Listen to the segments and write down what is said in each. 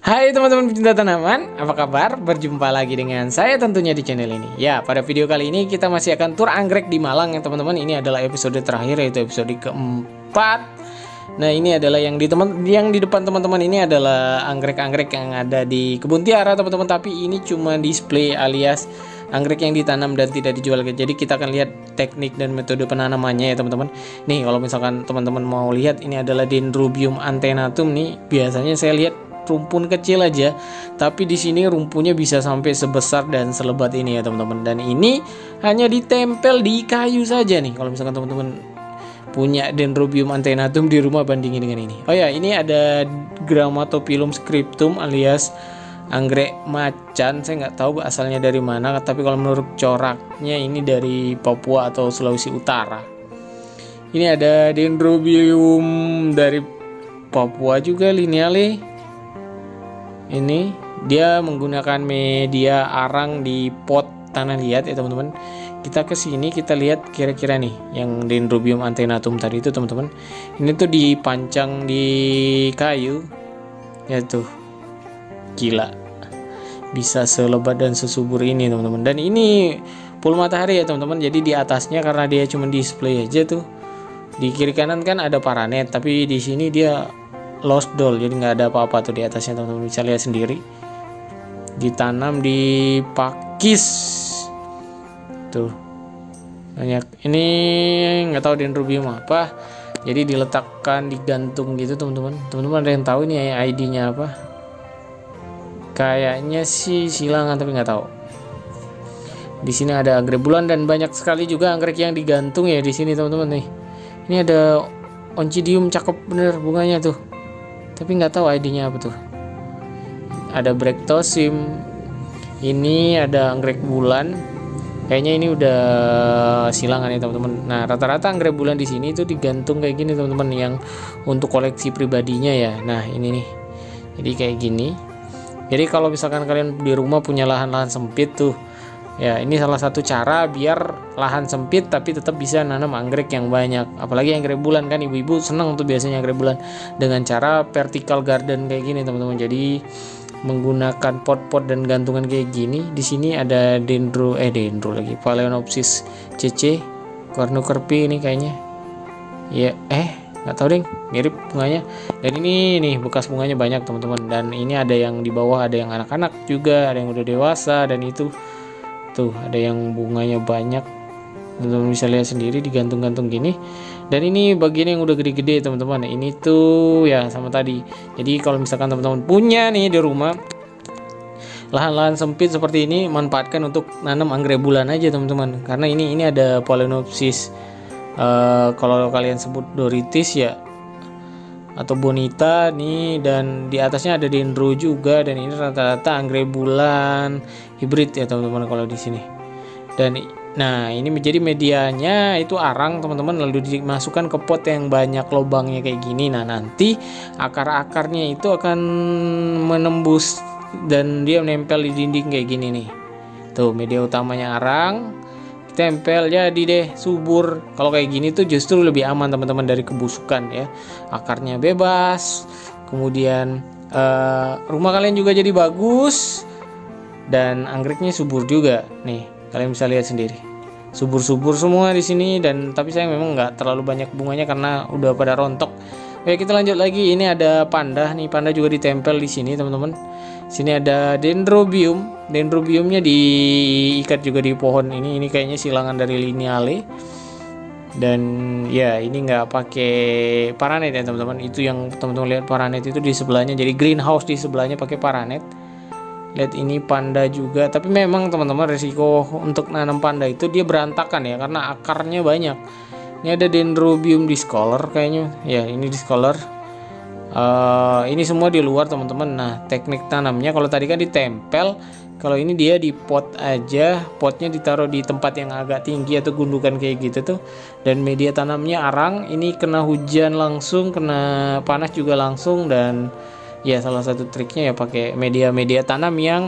Hai teman-teman pecinta tanaman, apa kabar? Berjumpa lagi dengan saya tentunya di channel ini. Ya, pada video kali ini kita masih akan tur anggrek di Malang ya teman-teman. Ini adalah episode terakhir, yaitu episode keempat. Nah, ini adalah yang di depan teman-teman ini adalah anggrek-anggrek yang ada di kebun tiara teman-teman. Tapi ini cuma display alias anggrek yang ditanam dan tidak dijual. Jadi kita akan lihat teknik dan metode penanamannya ya teman-teman. Nih, kalau misalkan teman-teman mau lihat, ini adalah Dendrobium antenatum nih. Biasanya saya lihat rumpun kecil aja, tapi di sini rumpunnya bisa sampai sebesar dan selebat ini ya teman-teman. Dan ini hanya ditempel di kayu saja nih. Kalau misalkan teman-teman punya Dendrobium antenatum di rumah, bandingin dengan ini. Oh ya, ini ada Grammatophyllum scriptum alias anggrek macan. Saya nggak tahu asalnya dari mana, tapi kalau menurut coraknya ini dari Papua atau Sulawesi Utara. Ini ada Dendrobium dari Papua juga, lineale. Ini dia menggunakan media arang di pot tanah liat ya teman-teman. Kita ke sini, kita lihat kira-kira nih yang Dendrobium antenatum tadi itu teman-teman. Ini tuh dipancang di kayu. Ya tuh. Gila. Bisa selebat dan sesubur ini teman-teman. Dan ini full matahari ya teman-teman. Jadi di atasnya, karena dia cuma display aja tuh. Di kiri kanan kan ada paranet, tapi di sini dia lost doll, jadi nggak ada apa-apa tuh di atasnya teman-teman, bisa lihat sendiri. Ditanam di pakis tuh banyak. Ini nggak tahu Dendrobium apa, jadi diletakkan digantung gitu teman-teman. Teman-teman ada yang tahu ini ID-nya apa? Kayaknya sih silangan, tapi nggak tahu. Di sini ada anggrek bulan dan banyak sekali juga anggrek yang digantung ya di sini teman-teman nih. Ini ada Oncidium, cakep bener bunganya tuh, tapi nggak tahu ID-nya apa tuh. Ada Bractosim. Ini ada anggrek bulan. Kayaknya ini udah silangan ya teman-teman. Nah, rata-rata anggrek bulan di sini itu digantung kayak gini teman-teman, yang untuk koleksi pribadinya ya. Nah, ini nih. Jadi kayak gini. Jadi kalau misalkan kalian di rumah punya lahan-lahan sempit tuh, ya ini salah satu cara biar lahan sempit tapi tetap bisa nanam anggrek yang banyak. Apalagi anggrek bulan kan, ibu-ibu senang tuh biasanya anggrek bulan dengan cara vertical garden kayak gini teman-teman. Jadi menggunakan pot-pot dan gantungan kayak gini. Di sini ada dendro lagi, Phalaenopsis cc, cornucopiae ini kayaknya. Ya, nggak tahu deh, mirip bunganya. Dan ini nih bekas bunganya banyak teman-teman. Dan ini ada yang di bawah, ada yang anak-anak juga, ada yang udah dewasa, dan itu tuh ada yang bunganya banyak. Teman-teman bisa lihat sendiri digantung-gantung gini. Dan ini bagian yang udah gede-gede teman-teman. Ini tuh ya sama tadi. Jadi kalau misalkan teman-teman punya nih di rumah lahan-lahan sempit seperti ini, manfaatkan untuk nanam anggrek bulan aja teman-teman. Karena ini ada Phalaenopsis, kalau kalian sebut Doritis ya, atau Bonita nih, dan di atasnya ada Dendro juga. Dan ini rata-rata anggrek bulan hibrid ya teman-teman kalau di sini. Dan nah, ini menjadi medianya itu arang teman-teman, lalu dimasukkan ke pot yang banyak lubangnya kayak gini. Nah, nanti akar-akarnya itu akan menembus dan dia menempel di dinding kayak gini nih. Tuh, media utamanya arang, tempel, jadi deh subur. Kalau kayak gini tuh justru lebih aman teman-teman dari kebusukan ya. Akarnya bebas, kemudian rumah kalian juga jadi bagus, dan anggreknya subur juga nih. Kalian bisa lihat sendiri, subur-subur semua di sini. Dan tapi saya memang nggak terlalu banyak bunganya karena udah pada rontok. Oke, kita lanjut lagi. Ini ada panda nih, panda juga ditempel di sini teman-teman. Sini ada Dendrobium, Dendrobiumnya diikat juga di pohon ini. Ini kayaknya silangan dari lineale. Dan ya ini nggak pakai paranet ya teman-teman. Itu yang teman-teman lihat paranet itu di sebelahnya. Jadi greenhouse di sebelahnya pakai paranet. Lihat ini panda juga, tapi memang teman-teman resiko untuk nanam panda itu dia berantakan ya, karena akarnya banyak. Ini ada Dendrobium discolor kayaknya ya, ini discolor. Ini semua di luar teman-teman. Nah, teknik tanamnya kalau tadi kan ditempel, kalau ini dia di pot aja, potnya ditaruh di tempat yang agak tinggi atau gundukan kayak gitu tuh. Dan media tanamnya arang, ini kena hujan langsung, kena panas juga langsung. Dan ya salah satu triknya ya pakai media tanam yang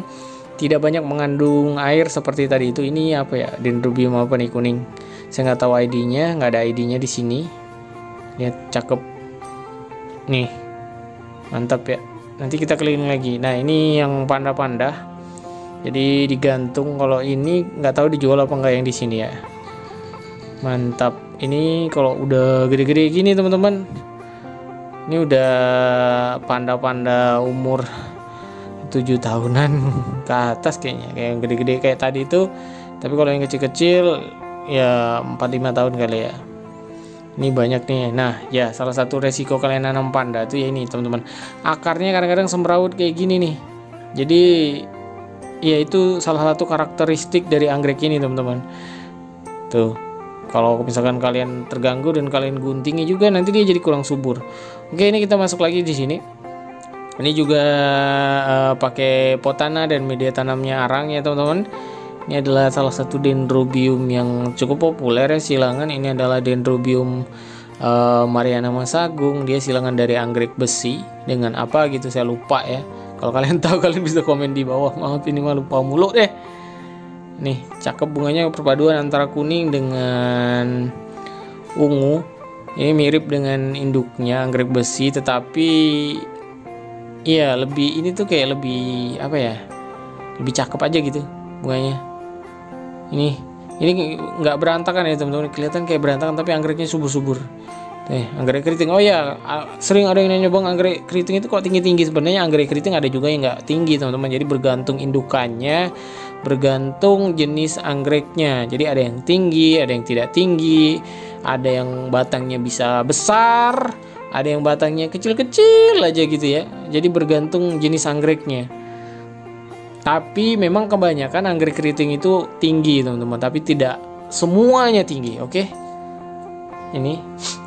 tidak banyak mengandung air seperti tadi itu. Ini apa ya, Dendrobium apa nih, kuning. Saya nggak tahu ID-nya, nggak ada ID-nya di sini. Lihat, cakep nih, mantap ya. nanti kita keliling lagi. Nah ini yang panda-panda, jadi digantung. Kalau ini nggak tahu dijual apa enggak yang di sini ya. Mantap. Ini kalau udah gede-gede gini teman-teman, ini udah panda-panda umur 7 tahunan ke atas kayaknya, kayak yang gede-gede kayak tadi itu. Tapi kalau yang kecil-kecil ya 4-5 tahun kali ya. Ini banyak nih. Nah ya, salah satu resiko kalian nanam panda tuh ya ini teman-teman, akarnya kadang-kadang semrawut kayak gini nih. Jadi ya itu salah satu karakteristik dari anggrek ini teman-teman. Tuh, kalau misalkan kalian terganggu dan kalian guntingnya juga, nanti dia jadi kurang subur. Oke, ini kita masuk lagi di sini. Ini juga pakai pot tanah dan media tanamnya arang ya teman-teman. Ini adalah salah satu dendrobium yang cukup populer ya, silangan. Ini adalah dendrobium Mariana Masagung. Dia silangan dari anggrek besi dengan apa gitu saya lupa ya. Kalau kalian tahu kalian bisa komen di bawah. Maaf ini mah lupa mulu deh. Nih cakep bunganya, perpaduan antara kuning dengan ungu. Ini mirip dengan induknya anggrek besi, tetapi iya lebih, ini tuh kayak lebih apa ya, lebih cakep aja gitu bunganya. Ini nggak berantakan ya teman-teman, kelihatan kayak berantakan tapi anggreknya subur-subur. Anggrek keriting. Oh ya, sering ada yang nanya, bang anggrek keriting itu kok tinggi-tinggi? Sebenarnya anggrek keriting ada juga yang nggak tinggi teman-teman. Jadi bergantung indukannya, bergantung jenis anggreknya. Jadi ada yang tinggi, ada yang tidak tinggi, ada yang batangnya bisa besar, ada yang batangnya kecil-kecil aja gitu ya. Jadi bergantung jenis anggreknya. Tapi memang kebanyakan anggrek keriting itu tinggi teman-teman, tapi tidak semuanya tinggi, oke? Ini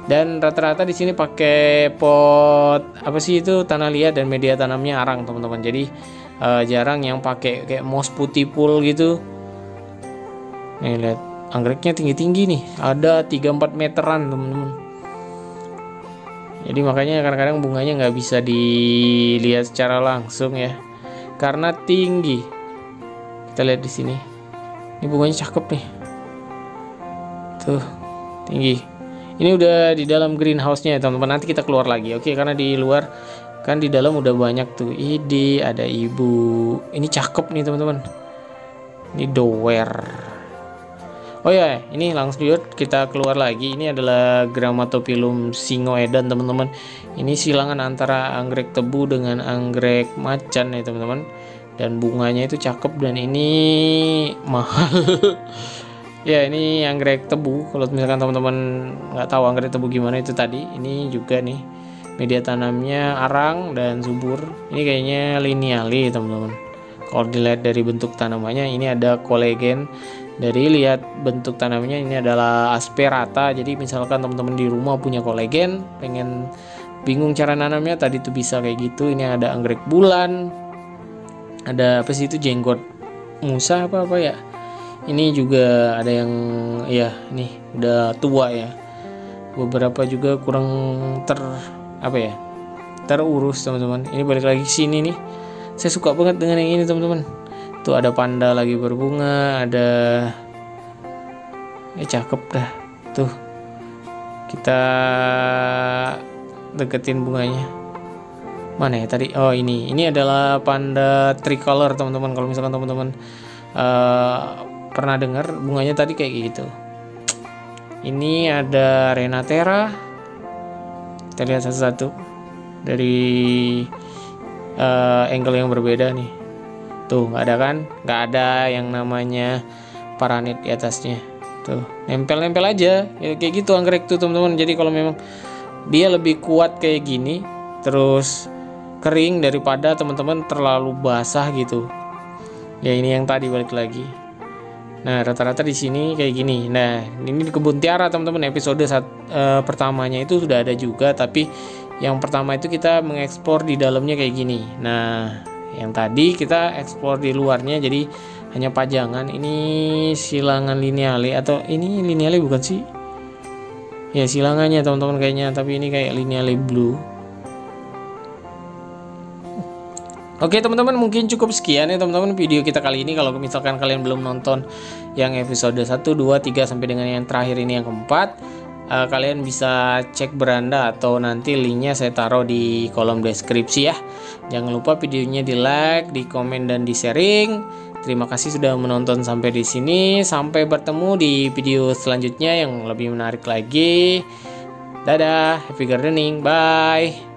dan rata-rata di sini pakai pot apa sih itu, tanah liat dan media tanamnya arang teman-teman. Jadi jarang yang pakai kayak moss putih pool gitu. Nih lihat, anggreknya tinggi-tinggi nih, ada 3-4 meteran teman-teman. Jadi makanya kadang-kadang bunganya nggak bisa dilihat secara langsung ya, karena tinggi. Kita lihat di sini, ini bunganya cakep nih, tuh tinggi. Ini udah di dalam greenhouse-nya ya teman-teman. Nanti kita keluar lagi, oke? Karena di luar kan, di dalam udah banyak tuh. Ini ada ibu, ini cakep nih teman-teman. Ini dower. Oh ya, ini langsung kita keluar lagi. Ini adalah Grammatophyllum singoedan teman-teman. Ini silangan antara anggrek tebu dengan anggrek macan ya teman-teman. Dan bunganya itu cakep dan ini mahal. Ya ini anggrek tebu. Kalau misalkan teman-teman nggak tahu anggrek tebu gimana, itu tadi. Ini juga nih media tanamnya arang dan subur. Ini kayaknya lineale teman-teman. Kalau dilihat dari bentuk tanamannya, ini ada kolagen. Dari lihat bentuk tanamnya, ini adalah asperata. Jadi misalkan teman-teman di rumah punya kolagen, pengen bingung cara nanamnya, tadi tuh bisa kayak gitu. Ini ada anggrek bulan, ada apa sih itu, jenggot musa apa ya. Ini juga ada yang ya ini udah tua ya. Beberapa juga kurang terurus teman-teman. Ini balik lagi ke sini nih. Saya suka banget dengan yang ini teman-teman. Tuh ada panda lagi berbunga, ada cakep dah. Tuh kita deketin bunganya. Mana ya tadi? Oh ini adalah panda tricolor teman-teman. Kalau misalkan teman-teman pernah dengar, bunganya tadi kayak gitu. Ini ada Renatera. Kita lihat satu-satu dari angle yang berbeda nih. Tuh nggak ada kan? Nggak ada yang namanya paranit di atasnya. Tuh nempel-nempel aja ya, kayak gitu anggrek tuh teman-teman. Jadi kalau memang dia lebih kuat kayak gini, terus kering daripada teman-teman terlalu basah gitu. Ya ini yang tadi balik lagi. Nah rata-rata di sini kayak gini. Nah ini di kebun tiara teman-teman, episode pertamanya itu sudah ada juga, tapi yang pertama itu kita mengeksplor di dalamnya kayak gini. Nah yang tadi kita eksplor di luarnya, jadi hanya pajangan. Ini silangan lineale, atau ini lineale bukan sih? Ya silangannya teman-teman kayaknya, tapi ini kayak lineale blue. Oke teman-teman, mungkin cukup sekian ya teman-teman video kita kali ini. Kalau misalkan kalian belum nonton yang episode 1, 2, 3 sampai dengan yang terakhir ini yang keempat, kalian bisa cek beranda atau nanti linknya saya taruh di kolom deskripsi ya. Jangan lupa videonya di like, di komen, dan di sharing. Terima kasih sudah menonton sampai di sini. Sampai bertemu di video selanjutnya yang lebih menarik lagi. Dadah, happy gardening, bye.